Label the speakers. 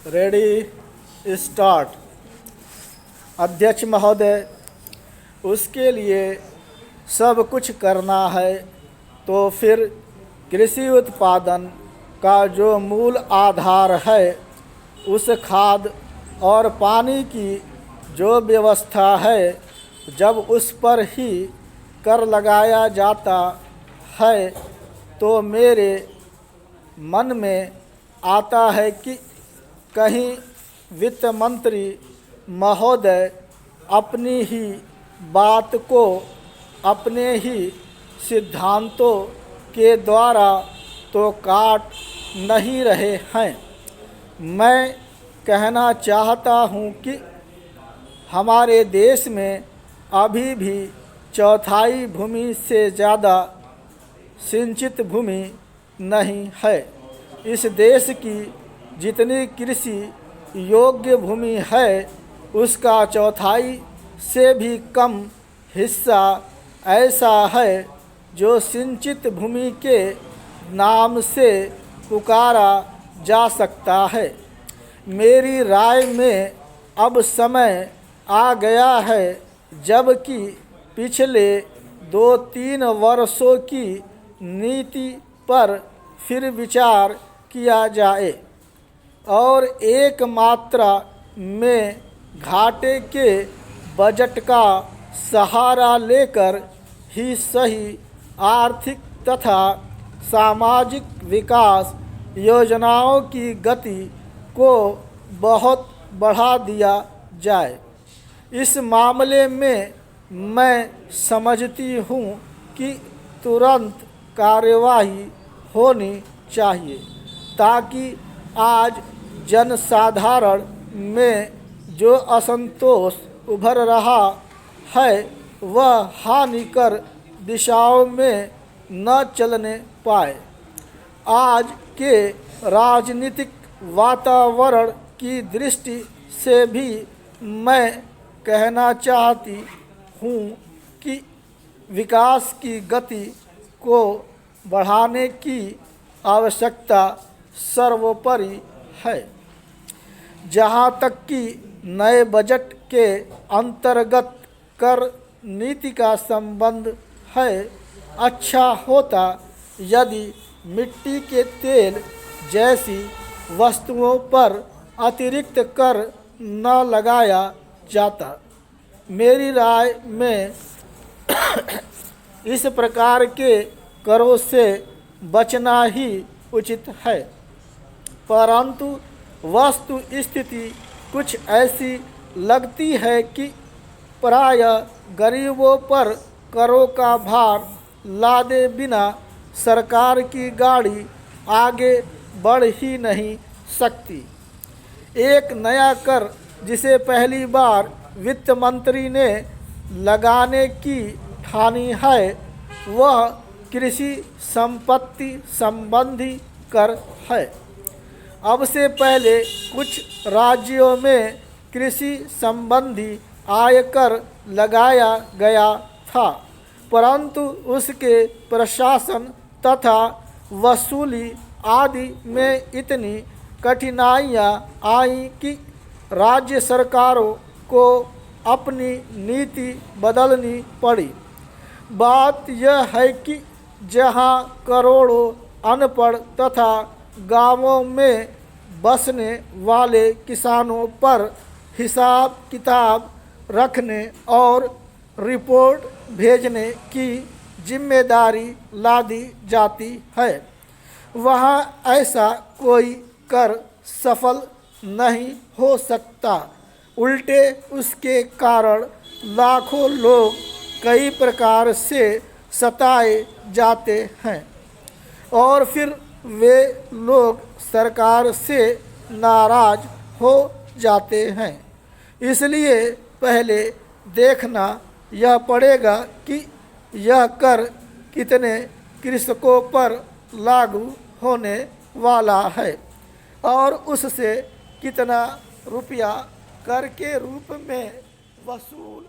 Speaker 1: Ready start. अध्यक्ष महोदय, उसके लिए सब कुछ करना है तो फिर कृषि उत्पादन का जो मूल आधार है, उस खाद और पानी की जो व्यवस्था है, जब उस पर ही कर लगाया जाता है तो मेरे मन में आता है कि कहीं वित्त मंत्री महोदय अपनी ही बात को अपने ही सिद्धांतों के द्वारा तो काट नहीं रहे हैं। मैं कहना चाहता हूँ कि हमारे देश में अभी भी चौथाई भूमि से ज़्यादा सिंचित भूमि नहीं है। इस देश की जितनी कृषि योग्य भूमि है, उसका चौथाई से भी कम हिस्सा ऐसा है जो सिंचित भूमि के नाम से पुकारा जा सकता है। मेरी राय में अब समय आ गया है जबकि पिछले 2-3 वर्षों की नीति पर फिर विचार किया जाए और एक मात्रा में घाटे के बजट का सहारा लेकर ही सही आर्थिक तथा सामाजिक विकास योजनाओं की गति को बहुत बढ़ा दिया जाए। इस मामले में मैं समझती हूँ कि तुरंत कार्यवाही होनी चाहिए ताकि आज जनसाधारण में जो असंतोष उभर रहा है, वह हानिकर दिशाओं में न चलने पाए। आज के राजनीतिक वातावरण की दृष्टि से भी मैं कहना चाहती हूँ कि विकास की गति को बढ़ाने की आवश्यकता सर्वोपरि है। जहाँ तक कि नए बजट के अंतर्गत कर नीति का संबंध है, अच्छा होता यदि मिट्टी के तेल जैसी वस्तुओं पर अतिरिक्त कर न लगाया जाता। मेरी राय में इस प्रकार के करों से बचना ही उचित है, परंतु वस्तु स्थिति कुछ ऐसी लगती है कि प्रायः गरीबों पर करों का भार लादे बिना सरकार की गाड़ी आगे बढ़ ही नहीं सकती। एक नया कर जिसे पहली बार वित्त मंत्री ने लगाने की ठानी है, वह कृषि संपत्ति संबंधी कर है। अब से पहले कुछ राज्यों में कृषि संबंधी आयकर लगाया गया था, परंतु उसके प्रशासन तथा वसूली आदि में इतनी कठिनाइयाँ आईं कि राज्य सरकारों को अपनी नीति बदलनी पड़ी। बात यह है कि जहाँ करोड़ों अनपढ़ तथा गांवों में बसने वाले किसानों पर हिसाब किताब रखने और रिपोर्ट भेजने की जिम्मेदारी लादी जाती है, वहाँ ऐसा कोई कर सफल नहीं हो सकता। उल्टे उसके कारण लाखों लोग कई प्रकार से सताए जाते हैं और फिर वे लोग सरकार से नाराज हो जाते हैं। इसलिए पहले देखना यह पड़ेगा कि यह कर कितने कृषकों पर लागू होने वाला है और उससे कितना रुपया कर के रूप में वसूल